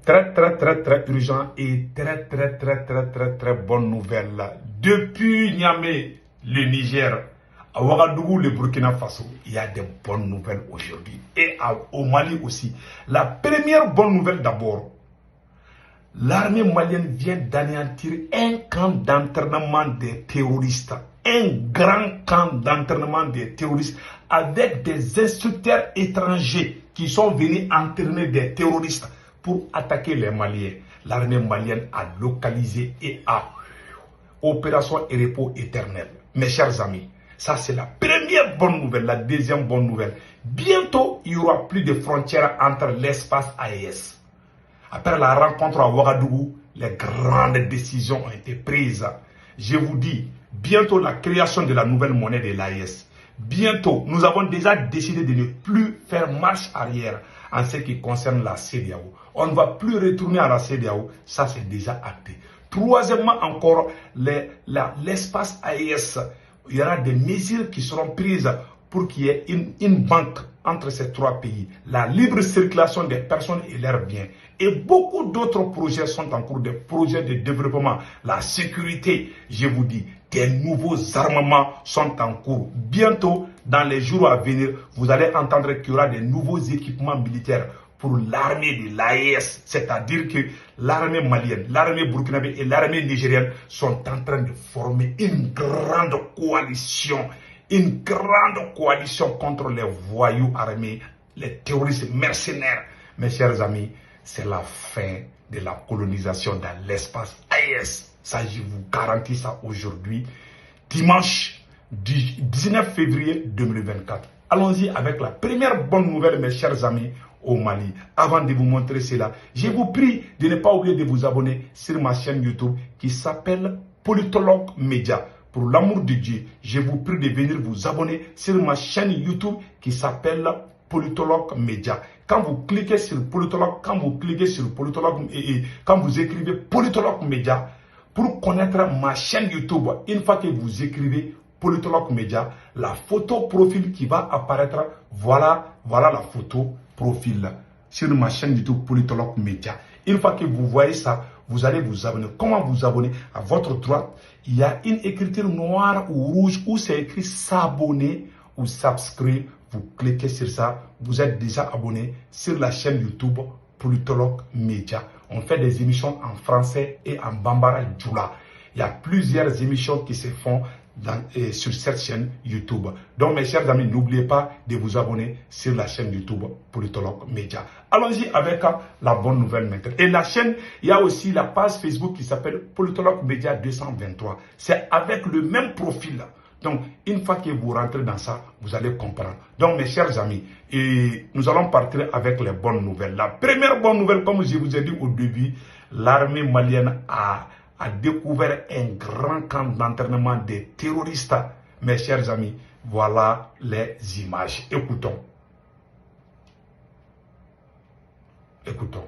très urgent et très bonne nouvelle. Depuis Niamey, le Niger, à Ouagadougou, le Burkina Faso, il y a des bonnes nouvelles aujourd'hui. Et au Mali aussi. La première bonne nouvelle d'abord, l'armée malienne vient d'anéantir un camp d'entraînement des terroristes. Un grand camp d'entraînement des terroristes avec des instructeurs étrangers qui sont venus entraîner des terroristes pour attaquer les Maliens. L'armée malienne a localisé et a opération et repos éternel. Mes chers amis, ça c'est la première bonne nouvelle. La deuxième bonne nouvelle, bientôt il n'y aura plus de frontières entre l'espace AES. Après la rencontre à Ouagadougou, les grandes décisions ont été prises. Je vous dis, bientôt la création de la nouvelle monnaie de l'AES. Bientôt, nous avons déjà décidé de ne plus faire marche arrière en ce qui concerne la CEDEAO. On ne va plus retourner à la CEDEAO, ça c'est déjà acté. Troisièmement encore, l'espace AES, il y aura des mesures qui seront prises pour qu'il y ait une banque entre ces trois pays, la libre circulation des personnes et leurs biens. Et beaucoup d'autres projets sont en cours, des projets de développement, la sécurité, je vous dis, des nouveaux armements sont en cours. Bientôt, dans les jours à venir, vous allez entendre qu'il y aura des nouveaux équipements militaires pour l'armée de l'AES, c'est-à-dire que l'armée malienne, l'armée burkinabé et l'armée nigérienne sont en train de former une grande coalition contre les voyous armés, les terroristes mercenaires. Mes chers amis, c'est la fin de la colonisation dans l'espace AES. Ça, je vous garantis ça aujourd'hui, dimanche 19 février 2024. Allons-y avec la première bonne nouvelle, mes chers amis, au Mali. Avant de vous montrer cela, je vous prie de ne pas oublier de vous abonner sur ma chaîne YouTube qui s'appelle Politologue Média. Pour l'amour de Dieu, je vous prie de venir vous abonner sur ma chaîne YouTube qui s'appelle Politologue Média. Quand vous cliquez sur Politologue, quand vous écrivez Politologue Média, pour connaître ma chaîne YouTube, une fois que vous écrivez Politologue Média, la photo profil qui va apparaître, voilà la photo profil sur ma chaîne YouTube Politologue Média. Une fois que vous voyez ça, vous allez vous abonner. Comment vous abonner? À votre droite, il y a une écriture noire ou rouge où c'est écrit s'abonner ou subscribe. Vous cliquez sur ça, vous êtes déjà abonné sur la chaîne YouTube Politologue Média. On fait des émissions en français et en bambara djoula. Il y a plusieurs émissions qui se font sur cette chaîne YouTube. Donc mes chers amis, n'oubliez pas de vous abonner sur la chaîne YouTube Politologue Média. Allons-y avec la bonne nouvelle maintenant. Et la chaîne, il y a aussi la page Facebook qui s'appelle Politologue Média 223. C'est avec le même profil. Donc, une fois que vous rentrez dans ça, vous allez comprendre. Donc, mes chers amis, nous allons partir avec les bonnes nouvelles. La première bonne nouvelle, comme je vous ai dit au début, l'armée malienne a découvert un grand camp d'entraînement des terroristes. Mes chers amis, voilà les images. Écoutons.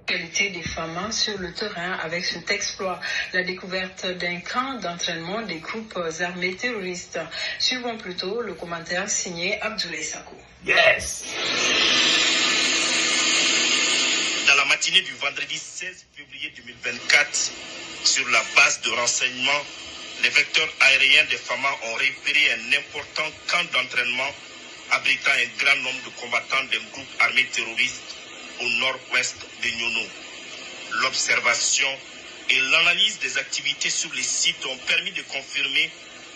Qualité des femmes sur le terrain avec cet exploit, la découverte d'un camp d'entraînement des groupes armés terroristes. Suivons plutôt le commentaire signé Abdoulaye Sakou. Yes! Dans la matinée du vendredi 16 février 2024, sur la base de renseignement, les vecteurs aériens des FAMA ont repéré un important camp d'entraînement abritant un grand nombre de combattants d'un groupe armé terroriste au nord-ouest de Nyono. L'observation et l'analyse des activités sur les sites ont permis de confirmer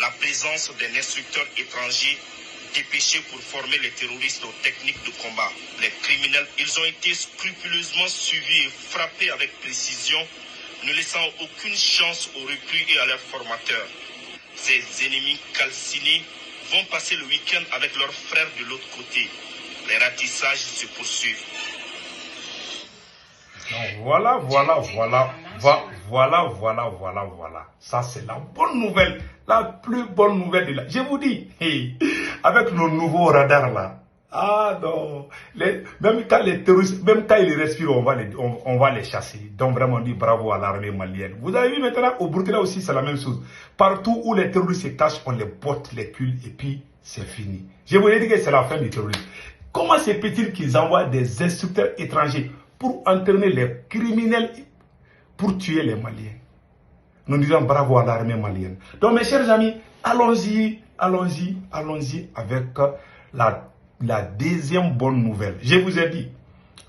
la présence d'un instructeur étranger dépêché pour former les terroristes aux techniques de combat. Les criminels, ils ont été scrupuleusement suivis et frappés avec précision, ne laissant aucune chance aux recrues et à leurs formateurs. Ces ennemis calcinés vont passer le week-end avec leurs frères de l'autre côté. Les ratissages se poursuivent. Donc voilà. Ça, c'est la bonne nouvelle, la plus bonne nouvelle de la... Je vous dis, avec nos nouveaux radars là, ah non, même quand les terroristes, même quand ils respirent, on va les chasser. Donc vraiment, on dit bravo à l'armée malienne. Vous avez vu maintenant, au Burkina aussi, c'est la même chose. Partout où les terroristes se cachent, on les botte, les cul, et puis c'est fini. Je vous ai dit que c'est la fin du terrorisme. Comment se peut-il qu'ils envoient des instructeurs étrangers pour entraîner les criminels pour tuer les Maliens. Nous disons bravo à l'armée malienne. Donc mes chers amis, allons-y avec la deuxième bonne nouvelle. Je vous ai dit,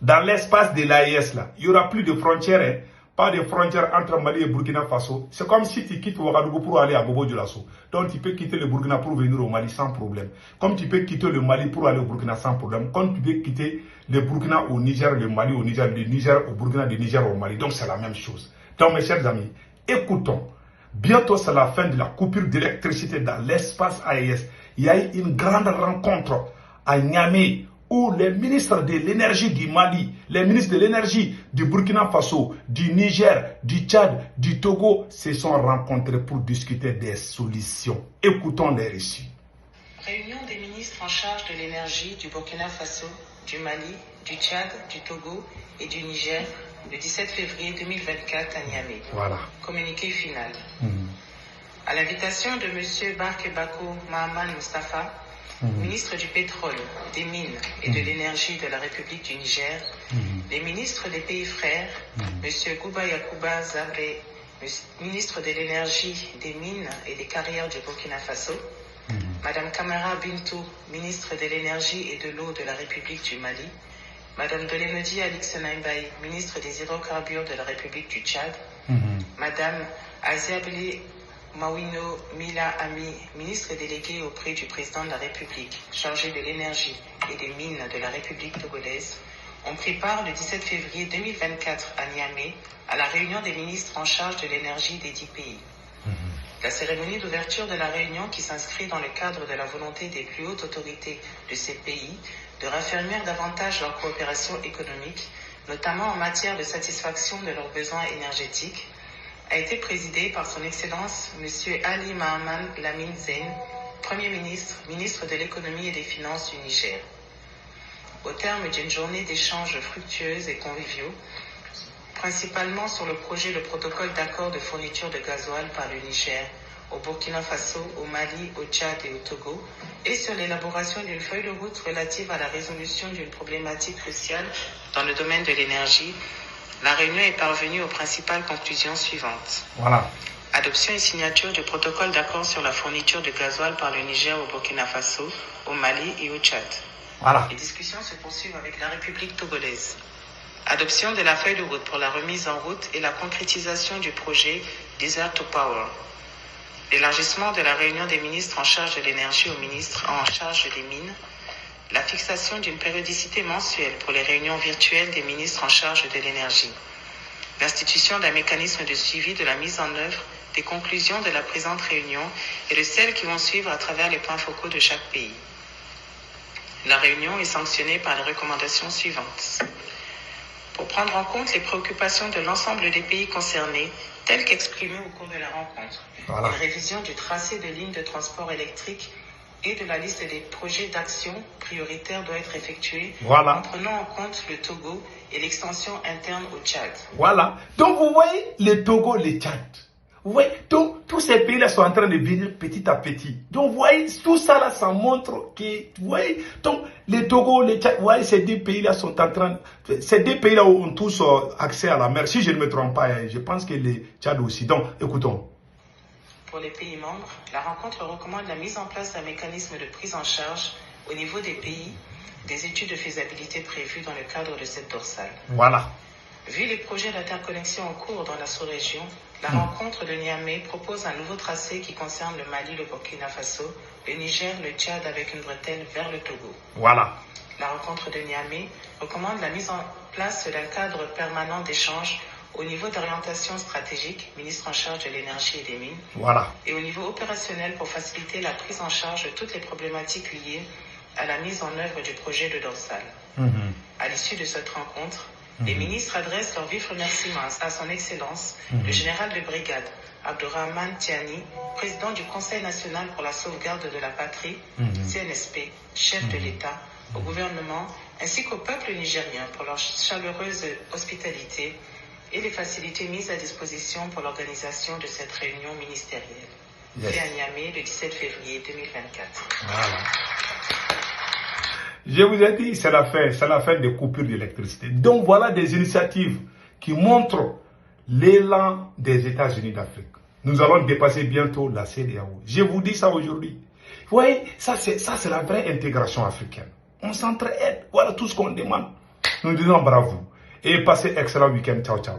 dans l'espace de l'AES, là, il n'y aura plus de frontières, hein, pas de frontières entre Mali et Burkina Faso. C'est comme si tu quittes Ouagadougou pour aller à Bobo Dioulasso. Donc tu peux quitter le Burkina pour venir au Mali sans problème. Comme tu peux quitter le Mali pour aller au Burkina sans problème. Comme tu peux quitter le Burkina au Niger, le Mali au Niger, le Niger au Burkina, le Niger au Mali. Donc c'est la même chose. Donc mes chers amis, écoutons. Bientôt c'est la fin de la coupure d'électricité dans l'espace AES. Il y a eu une grande rencontre à Niamey, où les ministres de l'énergie du Mali, les ministres de l'énergie du Burkina Faso, du Niger, du Tchad, du Togo se sont rencontrés pour discuter des solutions. Écoutons les récits. Réunion des ministres en charge de l'énergie du Burkina Faso, du Mali, du Tchad, du Togo et du Niger le 17 février 2024 à Niamey. Voilà. Communiqué final. À l'invitation de M. Barke Bako Mahaman Mustafa, ministre du pétrole, des mines et de l'énergie de la République du Niger, les ministres des pays frères, M. Gouba Yakuba Zabré, ministre de l'énergie, des mines et des carrières du Burkina Faso, Madame Kamara Bintou, ministre de l'énergie et de l'eau de la République du Mali, Madame Dolenodi Alix Naimbaye, ministre des hydrocarbures de la République du Tchad, Madame Aziabli Mawino Mila Ami, ministre délégué auprès du président de la République, chargé de l'énergie et des mines de la République togolaise, ont pris part le 17 février 2024 à Niamey à la réunion des ministres en charge de l'énergie des 10 pays. La cérémonie d'ouverture de la réunion, qui s'inscrit dans le cadre de la volonté des plus hautes autorités de ces pays de raffermir davantage leur coopération économique, notamment en matière de satisfaction de leurs besoins énergétiques, a été présidée par son Excellence M. Ali Mahaman Lamine Zein, Premier ministre, ministre de l'économie et des finances du Niger. Au terme d'une journée d'échanges fructueuses et conviviaux, principalement sur le projet de protocole d'accord de fourniture de gasoil par le Niger, au Burkina Faso, au Mali, au Tchad et au Togo, et sur l'élaboration d'une feuille de route relative à la résolution d'une problématique cruciale dans le domaine de l'énergie, la réunion est parvenue aux principales conclusions suivantes. Voilà. Adoption et signature du protocole d'accord sur la fourniture de gasoil par le Niger au Burkina Faso, au Mali et au Tchad. Voilà. Les discussions se poursuivent avec la République togolaise. Adoption de la feuille de route pour la remise en route et la concrétisation du projet Desert to Power. L'élargissement de la réunion des ministres en charge de l'énergie aux ministres en charge des mines. La fixation d'une périodicité mensuelle pour les réunions virtuelles des ministres en charge de l'énergie. L'institution d'un mécanisme de suivi de la mise en œuvre des conclusions de la présente réunion et de celles qui vont suivre à travers les points focaux de chaque pays. La réunion est sanctionnée par les recommandations suivantes. Pour prendre en compte les préoccupations de l'ensemble des pays concernés, telles qu'exprimées au cours de la rencontre, une révision du tracé de lignes de transport électrique et de la liste des projets d'action prioritaires doit être effectuée en prenant en compte le Togo et l'extension interne au Tchad. Voilà. Donc vous voyez le Togo, le Tchad. Vous voyez, donc, tous ces pays-là sont en train de venir petit à petit. Donc vous voyez, tout ça là, ça montre que, vous voyez, donc le Togo, le Tchad, vous voyez, ces deux pays-là sont en train, ces deux pays-là ont tous accès à la mer. Si je ne me trompe pas, je pense que le Tchad aussi. Donc écoutons. Pour les pays membres, la rencontre recommande la mise en place d'un mécanisme de prise en charge au niveau des pays des études de faisabilité prévues dans le cadre de cette dorsale. Voilà. Vu les projets d'interconnexion en cours dans la sous-région, la rencontre de Niamey propose un nouveau tracé qui concerne le Mali, le Burkina Faso, le Niger, le Tchad avec une bretelle vers le Togo. Voilà. La rencontre de Niamey recommande la mise en place d'un cadre permanent d'échange au niveau d'orientation stratégique, ministre en charge de l'énergie et des mines, et au niveau opérationnel pour faciliter la prise en charge de toutes les problématiques liées à la mise en œuvre du projet de dorsale. À l'issue de cette rencontre, les ministres adressent leurs vifs remerciements à son Excellence, le général de brigade Abdourahmane Tiani, président du Conseil national pour la sauvegarde de la patrie, CNSP, chef de l'État, au gouvernement, ainsi qu'au peuple nigérien pour leur chaleureuse hospitalité et les facilités mises à disposition pour l'organisation de cette réunion ministérielle. Fait à Niamey le 17 février 2024. Voilà. Je vous ai dit, c'est la fin des coupures d'électricité. Donc voilà des initiatives qui montrent l'élan des États-Unis d'Afrique. Nous allons dépasser bientôt la CEDEAO. Je vous dis ça aujourd'hui. Vous voyez, ça c'est la vraie intégration africaine. On s'entraide. Voilà tout ce qu'on demande. Nous disons bravo. Et passez excellent week-end. Ciao, ciao.